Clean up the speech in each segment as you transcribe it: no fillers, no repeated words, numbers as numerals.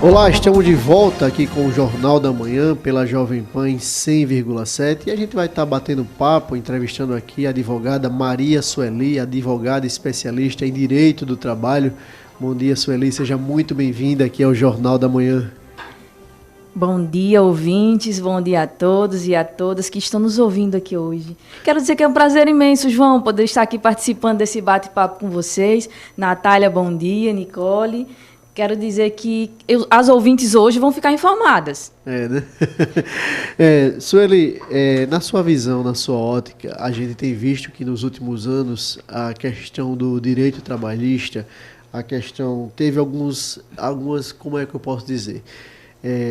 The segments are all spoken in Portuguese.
Olá, estamos de volta aqui com o Jornal da Manhã pela Jovem Pan em 100,7 e a gente vai estar batendo papo, entrevistando aqui a advogada Maria Sueli, advogada especialista em Direito do Trabalho. Bom dia, Sueli, seja muito bem-vinda aqui ao Jornal da Manhã. Bom dia, ouvintes, bom dia a todos e a todas que estão nos ouvindo aqui hoje. Quero dizer que é um prazer imenso, João, poder estar aqui participando desse bate-papo com vocês. Natália, bom dia, Nicole. Quero dizer que as ouvintes hoje vão ficar informadas. Né? Sueli, na sua visão, na sua ótica, a gente tem visto que nos últimos anos a questão do direito trabalhista, a questão teve algumas, como é que eu posso dizer?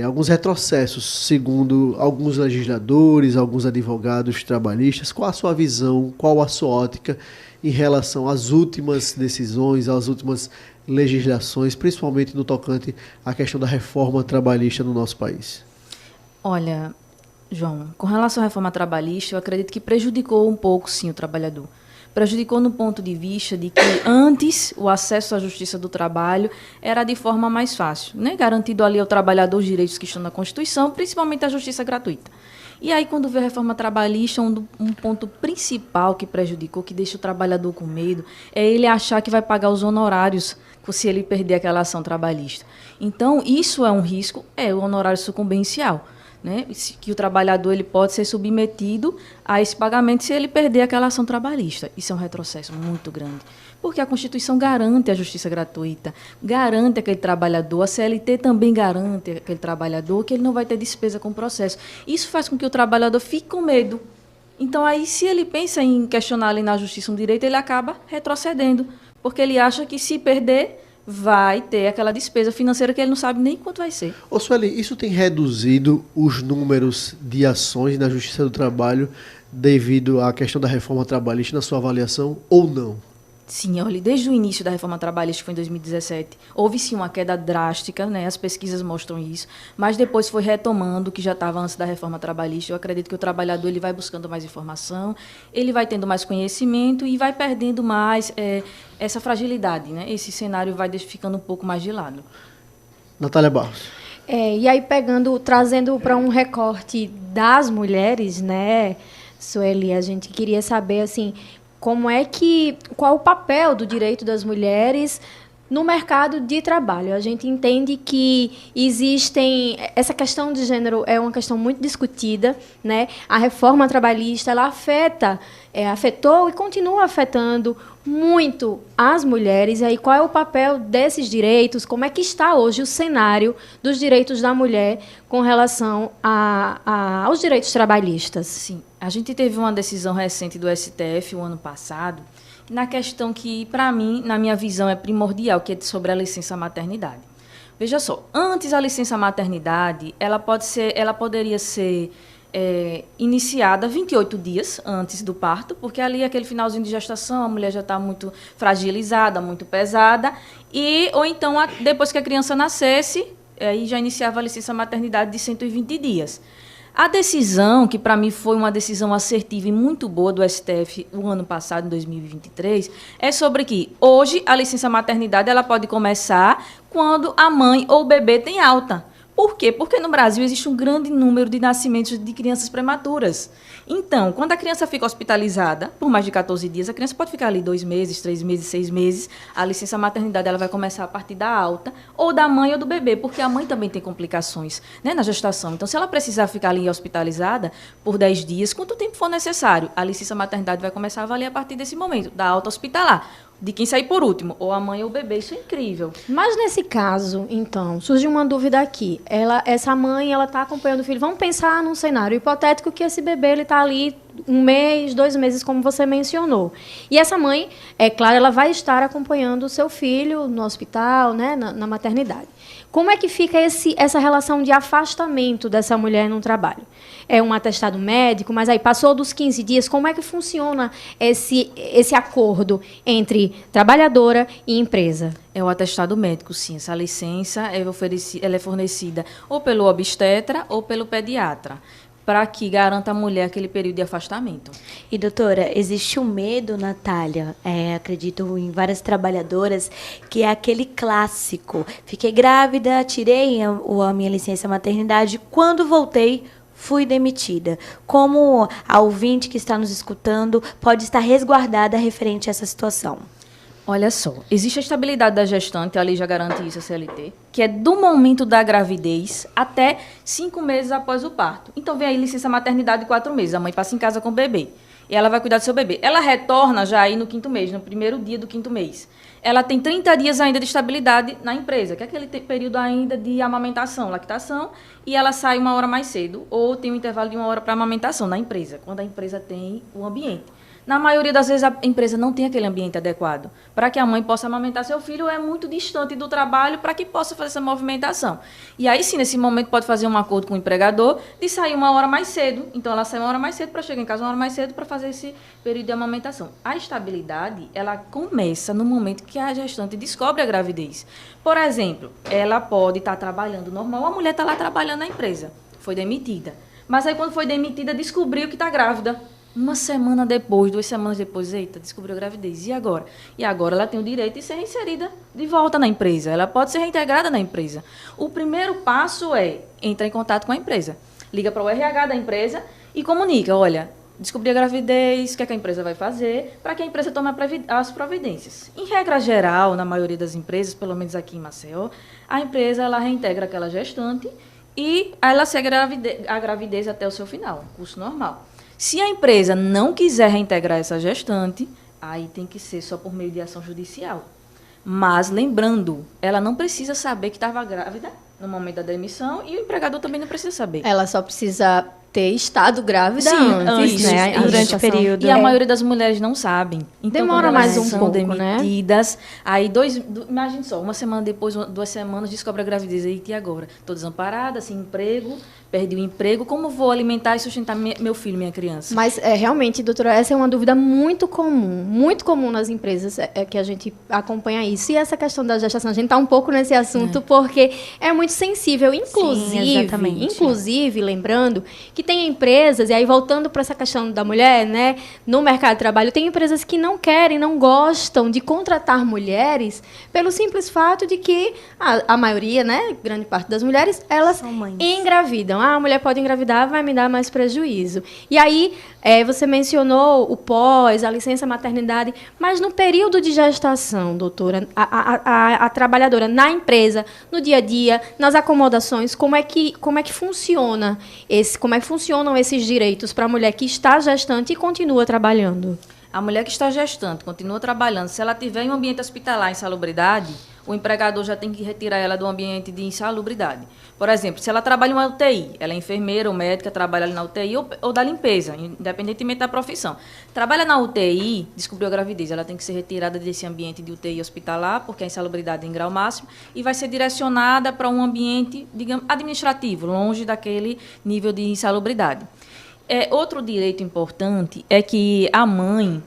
Alguns retrocessos, segundo alguns legisladores, alguns advogados trabalhistas. Qual a sua visão, qual a sua ótica em relação às últimas decisões, às últimas legislações, principalmente no tocante à questão da reforma trabalhista no nosso país? Olha, João, com relação à reforma trabalhista, eu acredito que prejudicou um pouco, sim, o trabalhador. Prejudicou no ponto de vista de que antes o acesso à justiça do trabalho era de forma mais fácil, né? Garantido ali ao trabalhador os direitos que estão na Constituição, principalmente a justiça gratuita. E aí, quando veio a reforma trabalhista, um ponto principal que prejudicou, que deixa o trabalhador com medo, é ele achar que vai pagar os honorários se ele perder aquela ação trabalhista. Então, isso é um risco, o honorário sucumbencial, né? Que o trabalhador ele pode ser submetido a esse pagamento se ele perder aquela ação trabalhista. Isso é um retrocesso muito grande, porque a Constituição garante a justiça gratuita, garante aquele trabalhador, a CLT também garante aquele trabalhador que ele não vai ter despesa com o processo. Isso faz com que o trabalhador fique com medo. Então, aí, se ele pensa em questionar ali na justiça um direito, ele acaba retrocedendo, porque ele acha que se perder, vai ter aquela despesa financeira que ele não sabe nem quanto vai ser. Ô Sueli, isso tem reduzido os números de ações na Justiça do Trabalho devido à questão da reforma trabalhista, na sua avaliação, ou não? Sim, olha, desde o início da reforma trabalhista, que foi em 2017, houve sim uma queda drástica, né? As pesquisas mostram isso, mas depois foi retomando o que já estava antes da reforma trabalhista. Eu acredito que o trabalhador ele vai buscando mais informação, ele vai tendo mais conhecimento e vai perdendo mais essa fragilidade, né? Esse cenário vai ficando um pouco mais de lado. Natália Barros. E aí trazendo para um recorte das mulheres, né, Sueli, a gente queria saber, assim, qual o papel do direito das mulheres no mercado de trabalho. A gente entende que essa questão de gênero é uma questão muito discutida, né? A reforma trabalhista, ela afetou e continua afetando muito as mulheres. E aí, qual é o papel desses direitos? Como é que está hoje o cenário dos direitos da mulher com relação aos direitos trabalhistas? Sim, a gente teve uma decisão recente do STF, o ano passado, na questão que, para mim, na minha visão, é primordial, que é sobre a licença maternidade. Veja só, antes a licença maternidade, ela poderia ser iniciada 28 dias antes do parto, porque ali, aquele finalzinho de gestação, a mulher já está muito fragilizada, muito pesada, ou então, depois que a criança nascesse, aí já iniciava a licença maternidade de 120 dias. A decisão, que para mim foi uma decisão assertiva e muito boa do STF o ano passado, em 2023, é sobre que hoje a licença maternidade ela pode começar quando a mãe ou o bebê tem alta. Por quê? Porque no Brasil existe um grande número de nascimentos de crianças prematuras. Então, quando a criança fica hospitalizada por mais de 14 dias, a criança pode ficar ali 2 meses, 3 meses, 6 meses. A licença maternidade ela vai começar a partir da alta, ou da mãe ou do bebê, porque a mãe também tem complicações, né, na gestação. Então, se ela precisar ficar ali hospitalizada por 10 dias, quanto tempo for necessário, a licença maternidade vai começar a valer a partir desse momento, da alta hospitalar. De quem sair por último, ou a mãe ou o bebê, isso é incrível. Mas nesse caso, então, surge uma dúvida aqui. Essa mãe, ela está acompanhando o filho. Vamos pensar num cenário hipotético que esse bebê está ali 1 mês, 2 meses, como você mencionou. E essa mãe, é claro, ela vai estar acompanhando o seu filho no hospital, né, na maternidade. Como é que fica essa relação de afastamento dessa mulher no trabalho? É um atestado médico, mas aí passou dos 15 dias, como é que funciona esse acordo entre trabalhadora e empresa? É o atestado médico, sim. Essa licença ela é fornecida ou pelo obstetra ou pelo pediatra. para que garanta à mulher aquele período de afastamento. E, doutora, existe um medo, Natália, acredito em várias trabalhadoras, que é aquele clássico. Fiquei grávida, tirei a minha licença maternidade, quando voltei, fui demitida. Como a ouvinte que está nos escutando pode estar resguardada referente a essa situação? Olha só, existe a estabilidade da gestante, a lei já garante isso, a CLT, que é do momento da gravidez até 5 meses após o parto. Então, vem aí licença maternidade de 4 meses, a mãe passa em casa com o bebê, e ela vai cuidar do seu bebê. Ela retorna já aí no 5º mês, no primeiro dia do 5º mês. Ela tem 30 dias ainda de estabilidade na empresa, que é aquele período ainda de amamentação, lactação, e ela sai 1 hora mais cedo, ou tem um intervalo de 1 hora para amamentação na empresa, quando a empresa tem o ambiente. Na maioria das vezes, a empresa não tem aquele ambiente adequado. Para que a mãe possa amamentar seu filho, é muito distante do trabalho para que possa fazer essa movimentação. E aí, sim, nesse momento, pode fazer um acordo com o empregador de sair 1 hora mais cedo. Então, ela sai 1 hora mais cedo para chegar em casa 1 hora mais cedo para fazer esse período de amamentação. A estabilidade, ela começa no momento que a gestante descobre a gravidez. Por exemplo, ela pode estar trabalhando normal, a mulher está lá trabalhando na empresa, foi demitida. Mas aí, quando foi demitida, descobriu que está grávida. 1 semana depois, 2 semanas depois, eita, descobriu a gravidez. E agora? E agora ela tem o direito de ser reinserida de volta na empresa. Ela pode ser reintegrada na empresa. O primeiro passo é entrar em contato com a empresa. Liga para o RH da empresa e comunica, olha, descobri a gravidez, o que é que a empresa vai fazer, para que a empresa tome as providências. Em regra geral, na maioria das empresas, pelo menos aqui em Maceió, a empresa ela reintegra aquela gestante e ela segue a gravidez até o seu final, curso normal. Se a empresa não quiser reintegrar essa gestante, aí tem que ser só por meio de ação judicial. Mas, lembrando, ela não precisa saber que estava grávida no momento da demissão e o empregador também não precisa saber. Ela só precisa ter estado grávida antes, né? Durante o período. E a maioria das mulheres não sabem. Então, demora mais um são pouco, demitidas, aí imagine só, 1 semana depois, 2 semanas, descobre a gravidez. E agora? Estou desamparada, sem emprego, perdi o emprego, como vou alimentar e sustentar meu filho, minha criança? Mas, realmente, doutora, essa é uma dúvida muito comum nas empresas, que a gente acompanha isso. E essa questão da gestação, a gente está um pouco nesse assunto, porque é muito sensível. Inclusive, lembrando que tem empresas, e aí voltando para essa questão da mulher, né, no mercado de trabalho, tem empresas que não querem, não gostam de contratar mulheres pelo simples fato de que a maioria, né, grande parte das mulheres, elas engravidam. A mulher pode engravidar, vai me dar mais prejuízo. E aí, você mencionou o pós, a licença maternidade, mas no período de gestação, doutora, a trabalhadora na empresa, no dia a dia, nas acomodações, como é que funciona como é que funcionam esses direitos para a mulher que está gestante e continua trabalhando? A mulher que está gestante continua trabalhando. Se ela tiver em um ambiente hospitalar, insalubridade, o empregador já tem que retirar ela do ambiente de insalubridade. Por exemplo, se ela trabalha em uma UTI, ela é enfermeira ou médica, trabalha ali na UTI ou da limpeza, independentemente da profissão. Trabalha na UTI, descobriu a gravidez, ela tem que ser retirada desse ambiente de UTI hospitalar, porque a insalubridade é em grau máximo, e vai ser direcionada para um ambiente, digamos, administrativo, longe daquele nível de insalubridade. Outro direito importante é que a mãe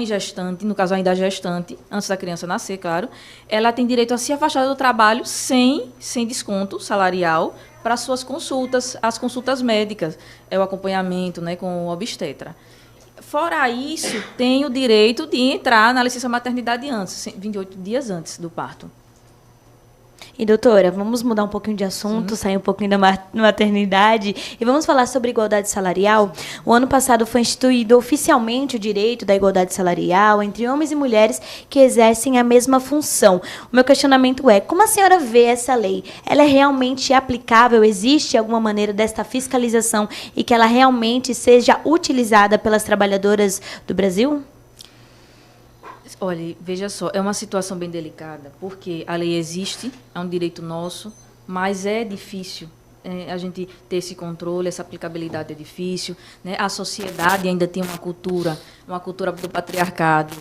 gestante, no caso ainda a gestante, antes da criança nascer, claro, ela tem direito a se afastar do trabalho sem desconto salarial para suas consultas, as consultas médicas, o acompanhamento, né, com o obstetra. Fora isso, tem o direito de entrar na licença maternidade antes, 28 dias antes do parto. E, doutora, vamos mudar um pouquinho de assunto, sair um pouquinho da maternidade e vamos falar sobre igualdade salarial. O ano passado foi instituído oficialmente o direito da igualdade salarial entre homens e mulheres que exercem a mesma função. O meu questionamento é, como a senhora vê essa lei? Ela é realmente aplicável? Existe alguma maneira desta fiscalização e que ela realmente seja utilizada pelas trabalhadoras do Brasil? Olha, veja só, é uma situação bem delicada, porque a lei existe, é um direito nosso, mas é difícil a gente ter esse controle, essa aplicabilidade é difícil, né? A sociedade ainda tem uma cultura do patriarcado,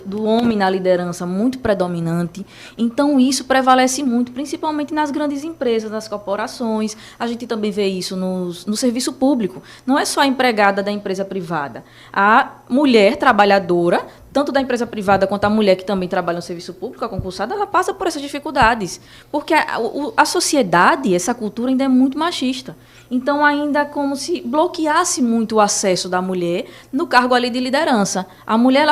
do homem na liderança muito predominante. Então, isso prevalece muito, principalmente nas grandes empresas, nas corporações. A gente também vê isso no serviço público. Não é só a empregada da empresa privada. A mulher trabalhadora tanto da empresa privada quanto a mulher que também trabalha no serviço público, a concursada, ela passa por essas dificuldades. Porque a sociedade, essa cultura ainda é muito machista. Então, ainda é como se bloqueasse muito o acesso da mulher no cargo ali de liderança. A mulher,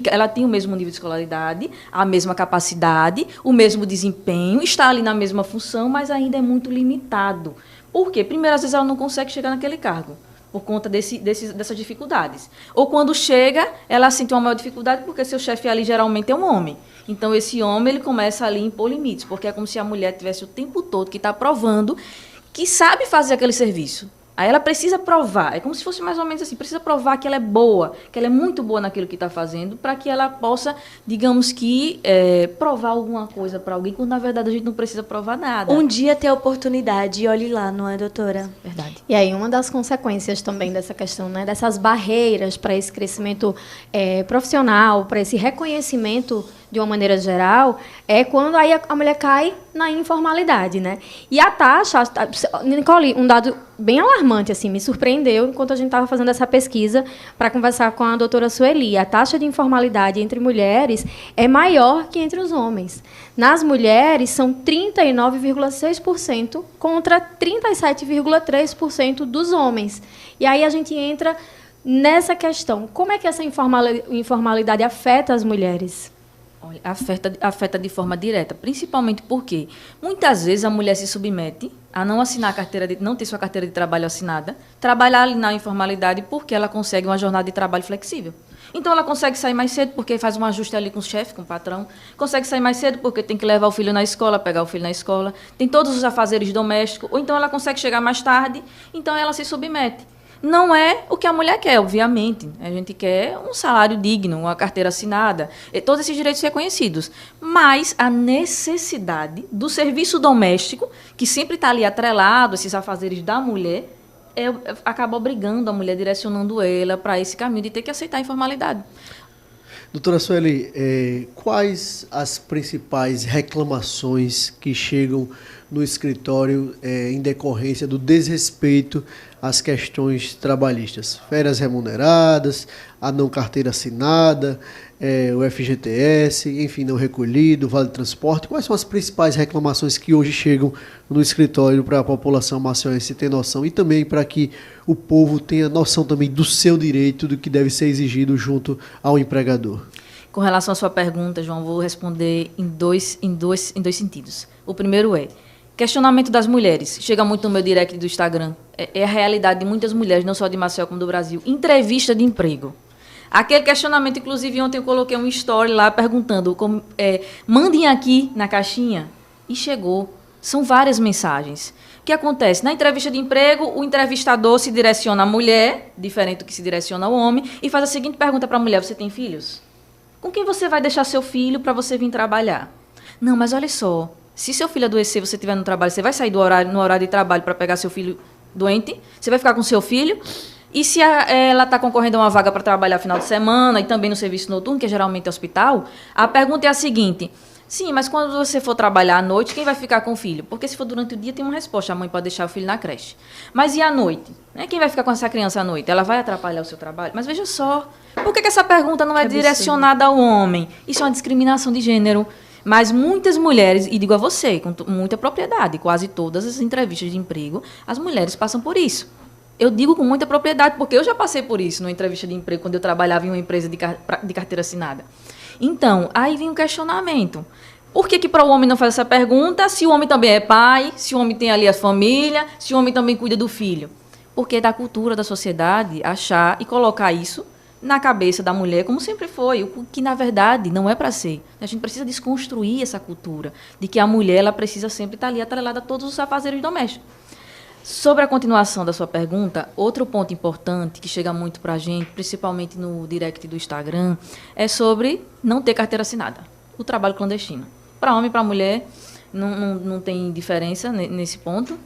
ela tem o mesmo nível de escolaridade, a mesma capacidade, o mesmo desempenho, está ali na mesma função, mas ainda é muito limitado. Por quê? Primeiro, às vezes, ela não consegue chegar naquele cargo, por conta dessas dificuldades. Ou quando chega, ela sente uma maior dificuldade porque seu chefe ali geralmente é um homem. Então, esse homem ele começa ali a impor limites, porque é como se a mulher tivesse o tempo todo que está provando que sabe fazer aquele serviço. Aí ela precisa provar, é como se fosse mais ou menos assim, precisa provar que ela é boa, que ela é muito boa naquilo que está fazendo, para que ela possa, digamos que, provar alguma coisa para alguém, quando na verdade a gente não precisa provar nada. Um dia ter a oportunidade, e olhe lá, não é, doutora? Verdade. E aí, uma das consequências também dessa questão, né, dessas barreiras para esse crescimento profissional, para esse reconhecimento de uma maneira geral, é quando aí a mulher cai na informalidade, né? E a taxa, Nicole, um dado bem alarmante, assim, me surpreendeu enquanto a gente estava fazendo essa pesquisa para conversar com a doutora Sueli. A taxa de informalidade entre mulheres é maior que entre os homens. Nas mulheres, são 39,6% contra 37,3% dos homens. E aí a gente entra nessa questão. Como é que essa informalidade afeta as mulheres? Olha, afeta de forma direta, principalmente porque muitas vezes a mulher se submete a não assinar não ter sua carteira de trabalho assinada, trabalhar ali na informalidade porque ela consegue uma jornada de trabalho flexível. Então ela consegue sair mais cedo porque faz um ajuste ali com o chefe, com o patrão, consegue sair mais cedo porque tem que levar o filho na escola, pegar o filho na escola, tem todos os afazeres domésticos, ou então ela consegue chegar mais tarde, então ela se submete. Não é o que a mulher quer, obviamente. A gente quer um salário digno, uma carteira assinada, todos esses direitos reconhecidos. Mas a necessidade do serviço doméstico, que sempre está ali atrelado, esses afazeres da mulher, acaba obrigando a mulher, direcionando ela para esse caminho de ter que aceitar a informalidade. Doutora Sueli, quais as principais reclamações que chegam no escritório em decorrência do desrespeito às questões trabalhistas? Férias remuneradas, a não carteira assinada, o FGTS, enfim, não recolhido, vale transporte. Quais são as principais reclamações que hoje chegam no escritório para a população maceiense ter noção e também para que o povo tenha noção também do seu direito, do que deve ser exigido junto ao empregador? Com relação à sua pergunta, João, vou responder em dois sentidos. O primeiro questionamento das mulheres. Chega muito no meu direct do Instagram. É a realidade de muitas mulheres, não só de Maceió como do Brasil. Entrevista de emprego. Aquele questionamento, inclusive, ontem eu coloquei um story lá perguntando, mandem aqui na caixinha. E chegou. São várias mensagens. O que acontece? Na entrevista de emprego, o entrevistador se direciona à mulher, diferente do que se direciona ao homem, e faz a seguinte pergunta para a mulher: você tem filhos? Com quem você vai deixar seu filho para você vir trabalhar? Não, mas olha só, se seu filho adoecer, você estiver no trabalho, você vai sair no horário de trabalho para pegar seu filho doente? Você vai ficar com seu filho? E se ela está concorrendo a uma vaga para trabalhar final de semana e também no serviço noturno, que é geralmente hospital, a pergunta é a seguinte: sim, mas quando você for trabalhar à noite, quem vai ficar com o filho? Porque se for durante o dia, tem uma resposta: a mãe pode deixar o filho na creche. Mas e à noite? Quem vai ficar com essa criança à noite? Ela vai atrapalhar o seu trabalho? Mas veja só, por que essa pergunta não é direcionada ao homem? Isso é uma discriminação de gênero. Mas muitas mulheres, e digo a você, com muita propriedade, quase todas as entrevistas de emprego, as mulheres passam por isso. Eu digo com muita propriedade, porque eu já passei por isso numa entrevista de emprego, quando eu trabalhava em uma empresa de carteira assinada. Então, aí vem um questionamento. Por que para o homem não faz essa pergunta, se o homem também é pai, se o homem tem ali a família, se o homem também cuida do filho? Porque é da cultura da sociedade achar e colocar isso na cabeça da mulher, como sempre foi, o que, na verdade, não é para ser. A gente precisa desconstruir essa cultura de que a mulher ela precisa sempre estar ali atrelada a todos os afazeres domésticos. Sobre a continuação da sua pergunta, outro ponto importante que chega muito para a gente, principalmente no direct do Instagram, é sobre não ter carteira assinada, o trabalho clandestino. Para homem e para mulher não tem diferença nesse ponto,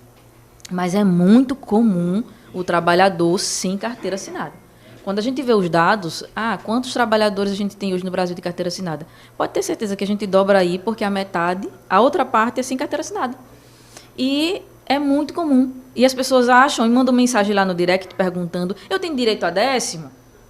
mas é muito comum o trabalhador sem carteira assinada. Quando a gente vê os dados, quantos trabalhadores a gente tem hoje no Brasil de carteira assinada? Pode ter certeza que a gente dobra aí, porque a outra parte é sem carteira assinada. E é muito comum. E as pessoas acham e mandam mensagem lá no direct perguntando: eu tenho direito a 10º?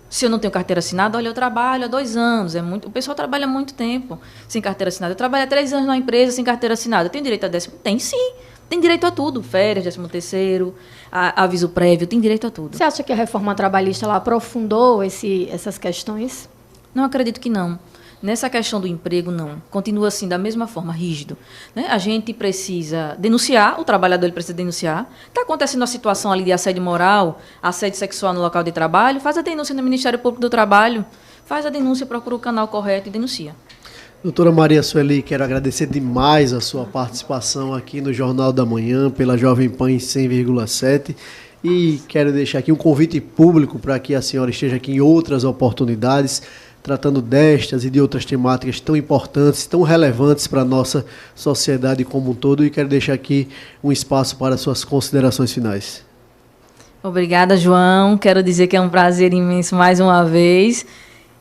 Se eu não tenho carteira assinada, olha, eu trabalho há 2 anos. O pessoal trabalha muito tempo sem carteira assinada. Eu trabalho há 3 anos numa empresa sem carteira assinada. Eu tenho direito a 10º? Tem sim. Tem direito a tudo. Férias, 13º, aviso prévio, tem direito a tudo. Você acha que a reforma trabalhista ela aprofundou essas questões? Não acredito que não. Nessa questão do emprego, não. Continua assim, da mesma forma, rígido. Né? A gente precisa denunciar, o trabalhador ele precisa denunciar. Está acontecendo a situação ali de assédio moral, assédio sexual no local de trabalho, faz a denúncia no Ministério Público do Trabalho, faz a denúncia, procura o canal correto e denuncia. Doutora Maria Sueli, quero agradecer demais a sua participação aqui no Jornal da Manhã, pela Jovem Pan em 100,7. E quero deixar aqui um convite público para que a senhora esteja aqui em outras oportunidades, tratando destas e de outras temáticas tão importantes, tão relevantes para a nossa sociedade como um todo. E quero deixar aqui um espaço para suas considerações finais. Obrigada, João. Quero dizer que é um prazer imenso mais uma vez.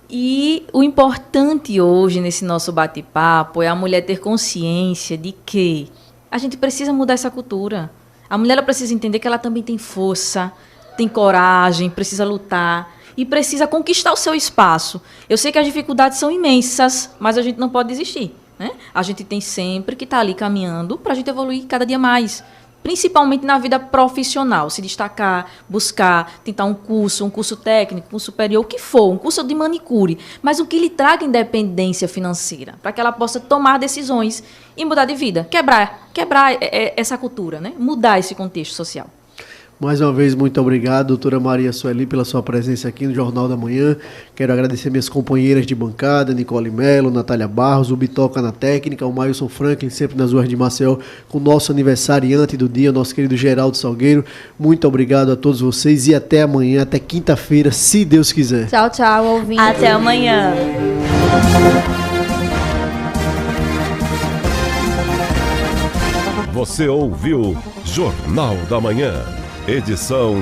E o importante hoje nesse nosso bate-papo é a mulher ter consciência de que a gente precisa mudar essa cultura. A mulher ela precisa entender que ela também tem força, tem coragem, precisa lutar e precisa conquistar o seu espaço. Eu sei que as dificuldades são imensas, mas a gente não pode desistir, né? A gente tem sempre que estar ali caminhando para a gente evoluir cada dia mais. Principalmente na vida profissional, se destacar, buscar, tentar um curso técnico, um curso superior, o que for, um curso de manicure, mas o que lhe traga independência financeira, para que ela possa tomar decisões e mudar de vida, quebrar essa cultura, né? Mudar esse contexto social. Mais uma vez, muito obrigado, doutora Maria Sueli, pela sua presença aqui no Jornal da Manhã. Quero agradecer minhas companheiras de bancada, Nicole Melo, Natália Barros, o Bitoca na técnica, o Mailson Franklin, sempre nas ruas de Maceió, com o nosso aniversariante do dia, nosso querido Geraldo Salgueiro. Muito obrigado a todos vocês e até amanhã, até quinta-feira, se Deus quiser. Tchau, tchau, ouvintes. Até amanhã. Você ouviu Jornal da Manhã, edição